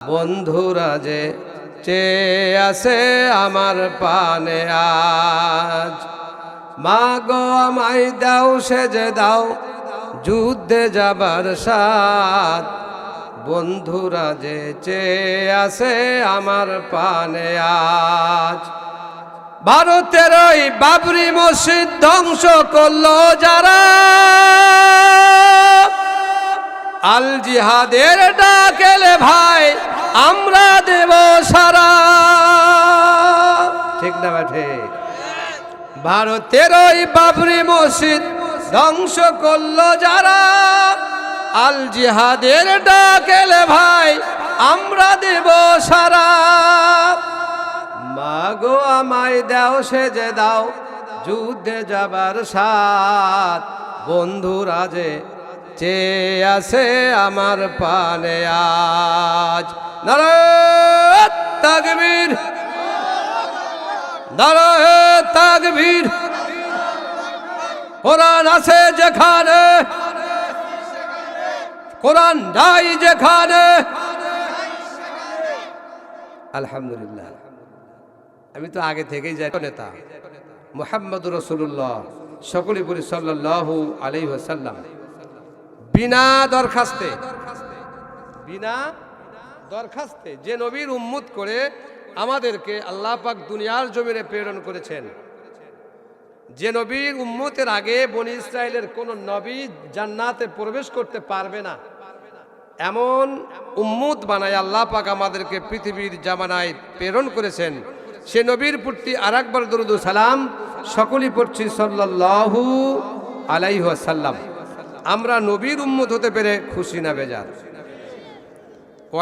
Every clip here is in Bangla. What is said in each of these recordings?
বন্ধুরা যে চেয়ে আছে আমার পানে আজ, মা গো আমায় দাও সেজে দাও যুদ্ধে যাবার সাথ। বন্ধুরা যে চেয়ে আছে আমার পানে আজ। ভারতের ওই বাবরি মসজিদ ধ্বংস করলো যারা, আল জিহাদের ডাকেলে ভাই আমরা দেব সারা। ঠিক না বেঠে? ভারতের ওই বাবরি মসজিদ ধ্বংস করলো যারা, আল জিহাদের ডাকেলে ভাই আমরা দেব সারা। মাগো আমায় দাও সেজে দাও যুদ্ধে যাবার সাথ। বন্ধুরা যে চেয়ে আছে আমার পানে আজ। নারায়ে তাকবীর, নারায়ে তাকবীর। কোরআন আছে যেখানে, কোরআন নাই যেখানে। আলহামদুলিল্লাহ। আমি তো আগে থেকেই যাই নেতা মুহাম্মদুর রাসূলুল্লাহ সকলে বলি সাল্লাল্লাহু আলাইহি ওয়াসাল্লাম বিনা দরখাস্তে যে নবীর উম্মত করে আমাদেরকে আল্লাহ পাক দুনিয়ার জমিনে প্রেরণ করেছেন, যে নবীর উম্মতের আগে বনি ইসরায়েলের কোন নবী জান্নাতে প্রবেশ করতে পারবে না, এমন উম্মত বানায় আল্লাহ পাক আমাদেরকে পৃথিবীর জামানায় প্রেরণ করেছেন। সে নবীর প্রতি আরেকবার দরুদ ও সালাম সকলেই পড়ছি সাল্লাল্লাহু আলাইহি ওয়াসাল্লাম। আমরা নবীর উম্মত হতে পেরে খুশি না বেজার?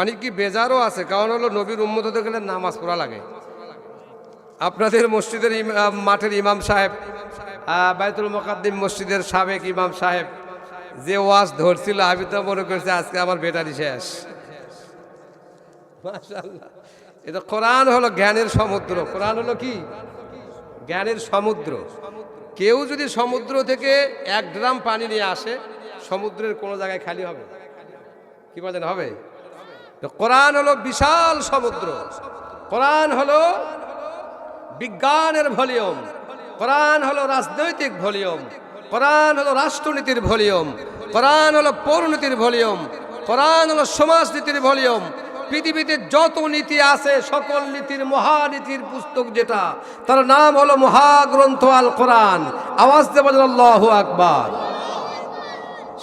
অনেক কি বেজারও আছে, কারণ হলো নবীর উম্মত হতে গেলে নামাজ পড়া লাগে। আপনাদের মসজিদের মাঠের ইমাম সাহেব, বাইতুল মুকাদ্দিম মসজিদের সাবেক ইমাম সাহেব যে ওয়াজ ধরছিল, আমি তো মনে করছি আজকে আমার ব্যাটারি শেষ। মাশাআল্লাহ। এটা কোরআন হলো জ্ঞানের সমুদ্র। কোরআন হলো কি? জ্ঞানের সমুদ্র। কেউ যদি সমুদ্র থেকে 1 ড্রাম পানি নিয়ে আসে, সমুদ্রের কোনো জায়গায় খালি হবে? কি বলেন, হবে? কোরআন হলো বিশাল সমুদ্র। কোরআন হলো বিজ্ঞানের ভলিউম, কোরআন হলো রাজনৈতিক ভলিউম, কোরআন হলো রাষ্ট্রনীতির ভলিউম, কোরআন হলো পৌরনীতির ভলিউম, কোরআন হলো সমাজনীতির ভলিউম। পৃথিবীতে যত নীতি আছে সকল নীতির মহানীতির পুস্তক যেটা, তার নাম হলো মহাগ্রন্থ আল কোরআন। আওয়াজ দিয়ে বলেন আল্লাহু আকবার।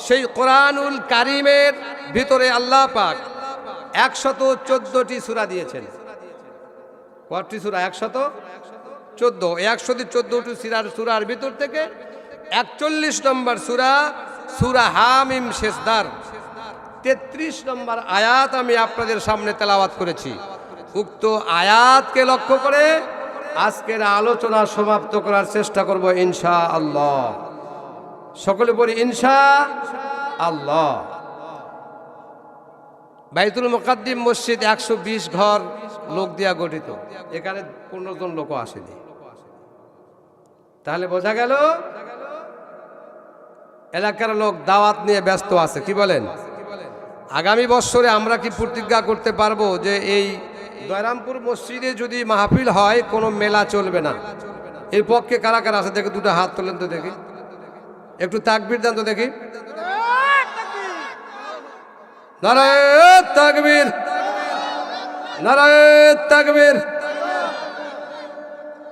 সেই কোরআনুল কারিমের ভিতরে আল্লাহ পাক 114টি সূরা দিয়েছেন। কয়টি সূরা? 114। 114টি সূরার ভিতর থেকে 41 নম্বর সূরা, সূরা হামিম শেষদার 33 নম্বর আয়াত আমি আপনাদের সামনে তেলাওয়াত করেছি। উক্ত আয়াতকে লক্ষ্য করে আজকের আলোচনা সমাপ্ত করার চেষ্টা করব ইনশাআল্লাহ। সকলে বলি ইনশাআল্লাহ। বাইতুল মুকাদ্দিম মসজিদ 120 ঘর লোক দিয়া গঠিত, এখানে 15 জন লোক আসেনি। তাহলে বোঝা গেল এলাকার লোক দাওয়াত নিয়ে ব্যস্ত আছে। কি বলেন? আগামী বছরে আমরা কি প্রতিজ্ঞা করতে পারবো যে এই দয়রামপুর মসজিদে যদি মাহফিল হয় কোনো মেলা চলবে না? এর পক্ষে কারা কারা আছে দেখে দুটো হাত তোলেন তো দেখি, একটু তাকবীর দেন তো দেখি। নারায়ে তাকবীর, নারায়ে তাকবীর।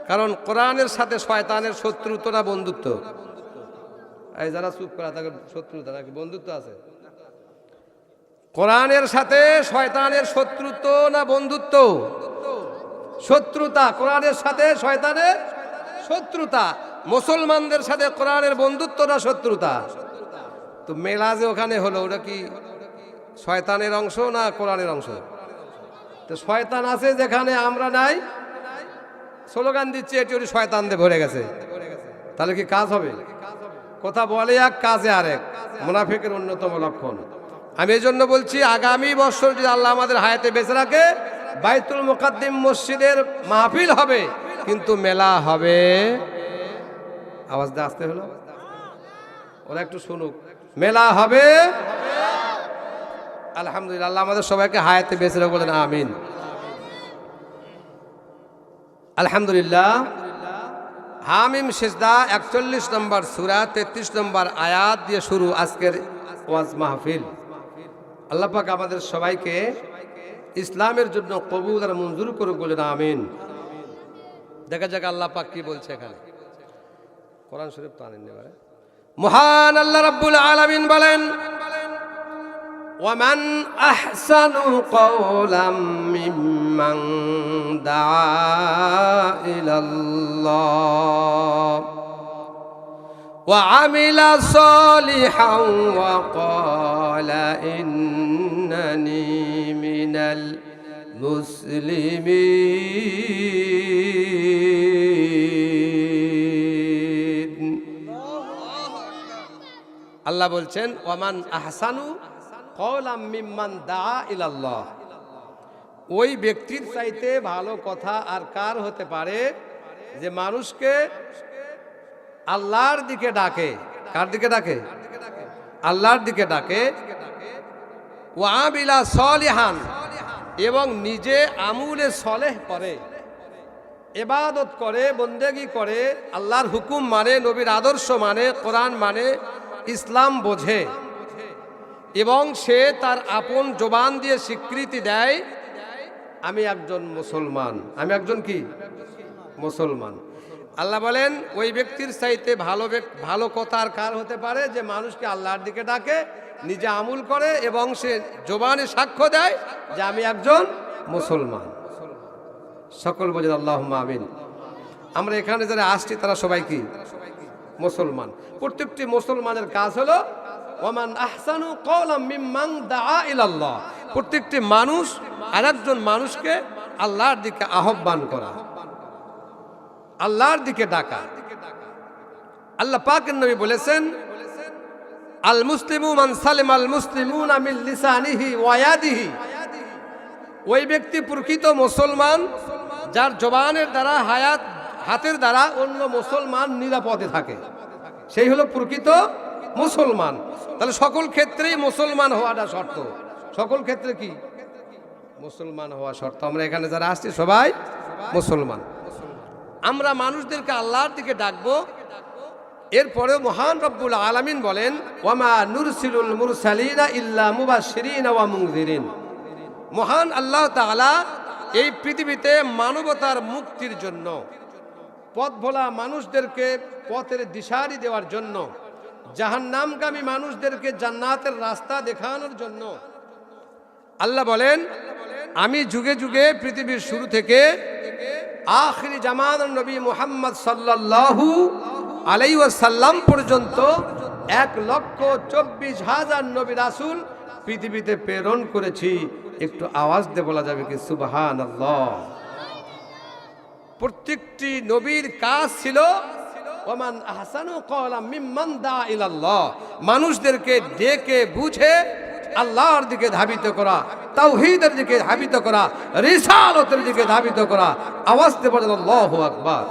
কারণ কোরআনের সাথে শয়তানের শত্রুতা না বন্ধুত্ব? এই যারা চুপ করা তাকে শত্রুতা নাকি বন্ধুত্ব আছে? কোরআনের সাথে শয়তানের শত্রুত্ব না বন্ধুত্ব? শত্রুতা। কোরআনের সাথে শয়তানের শত্রুতা। মুসলমানদের সাথে কোরআনের বন্ধুত্ব না শত্রুতা? তো মেলা যে ওখানে হলো, ওটা কি শয়তানের অংশ না কোরআনের অংশ? তো শয়তান আছে যেখানে আমরা নাই, স্লোগান দিচ্ছে এটি ওটি শয়তানদের ভরে গেছে, তাহলে কি কাজ হবে? কথা বলে এক, কাজে আরেক, মুনাফিকের অন্যতম লক্ষণ। আমি এই জন্য বলছি আগামী বছর যদি আল্লাহ আমাদের হায়াতে বেঁচে রাখে, বাইতুল মুকাদ্দিম মসজিদের মাহফিল হবে, কিন্তু মেলা হবে। আওয়াজ দিয়ে আসতে হলো, ওরা একটু শুনুক। মেলা হবে, আলহামদুলিল্লাহ, আল্লাহ আমাদের সবাইকে হায়াতে বেঁচে রাখুন, বলেন আমিন। আলহামদুলিল্লাহ। হামিম সিজদা 41 নম্বর সূরা 33 নম্বর আয়াত দিয়ে শুরু আজকের ওয়াজ মাহফিল। আল্লাহ পাক আমাদের সবাইকে ইসলামের জন্য কবুল আর মঞ্জুর করুক, বলেন আমিন। দেখা যাক আল্লাহ পাক কি বলছে এখানে। কোরআন শরীফ তো আনেন এবারে। মহান আল্লাহ রাব্বুল আলামিন বলেন, ওয়ামান আহসানু কওলাম মিম্মান দাআ ইলাল্লাহ ওয়া আমিলা সালিহান ওয়া ক্বালা ইন্নানি মিনাল মুসলিমিন। আল্লাহ বলছেন, ওয়ামান আহসানু কওলাম মিম্মান দাআ ইলাল্লাহ, ওই ব্যক্তির চাইতে ভালো কথা আর কার হতে পারে যে মানুষকে আল্লাহর দিকে ডাকে। কার দিকে ডাকে? আল্লাহর দিকে ডাকে। ওয়া আমিলা সালিহান, এবং নিজে আমুলে সলেহ করে, ইবাদত করে, বন্দেগী করে, আল্লাহর হুকুম মানে, নবীর আদর্শ মানে, কোরআন মানে, ইসলাম বোঝে, এবং সে তার আপন জবান দিয়ে স্বীকৃতি দেয় আমি একজন মুসলমান। আমি একজন কি? মুসলমান। আল্লাহ বলেন ওই ব্যক্তির চাইতে ভালো কথা আর কার হতে পারে যে মানুষকে আল্লাহর দিকে ডাকে, নিজে আমল করে, এবং সে জবানে সাক্ষ্য দেয় যে আমি একজন মুসলমান। সকল বলেন আল্লাহুম্মা আমিন। আমরা এখানে যারা আসছি তারা সবাই কি? মুসলমান। প্রত্যেকটি মুসলমানের কাজ হলো ওয়ামান আহসানু কওলাম মিম্মান দাআ ইলাল্লাহ, প্রত্যেকটি মানুষ আরেকজন মানুষকে আল্লাহর দিকে আহ্বান করা, আল্লাহর দিকে ডাকা। আল্লাহ পাকের নবী বলেছেন, আল মুসলিমু মান সালিমাল মুসলিমুনা মিন লিসানিহি ওয়া ইয়াদিহি, ওই ব্যক্তি প্রকৃত মুসলমান যার জবানের দ্বারা, হাতের দ্বারা অন্য মুসলমান নিরাপদে থাকে, সেই হলো প্রকৃত মুসলমান। তাহলে সকল ক্ষেত্রেই মুসলমান হওয়াটা শর্ত। সকল ক্ষেত্রে কি? মুসলমান হওয়া শর্ত। আমরা এখানে যারা আসছি সবাই মুসলমান। আমরা মানুষদেরকে আল্লাহর দিকে ডাকবো। এরপরেও মহান রব্বুল আলামিন বলেন, ওয়ামা নুরসিলুল মুরসালিনা ইল্লা মুবাশশিরিনা ওয়া মুনযিরিন। মহান আল্লাহ তাআলা এই পৃথিবীতে মানবতার মুক্তির জন্য, পথ ভোলা মানুষদেরকে পথের দিশারি দেওয়ার জন্য, জাহান্নামগামী মানুষদেরকে জান্নাতের রাস্তা দেখানোর জন্য আল্লাহ বলেন, আমি যুগে যুগে পৃথিবীর শুরু থেকে আখিরি জামানার নবী মুহাম্মদ সাল্লাল্লাহু আলাইহি ওয়াসাল্লাম পর্যন্ত 1,24,000 নবী রাসূল পৃথিবীতে প্রেরণ করেছি। একটু আওয়াজ দিয়ে বলা যাবে কি সুবহানাল্লাহ? প্রত্যেকটি নবীর কাজ ছিল ওমান আহসানু কওলাম মিম্মান দাআ ইলাল্লাহ, মানুষদেরকে ডেকে বুঝে আল্লাহর দিকে ধাবিত করা, তাওহীদের দিকে ধাবিত করা, রিসালাতের দিকে ধাবিত করা। আওয়াজ দিয়ে বলেন আল্লাহু আকবার।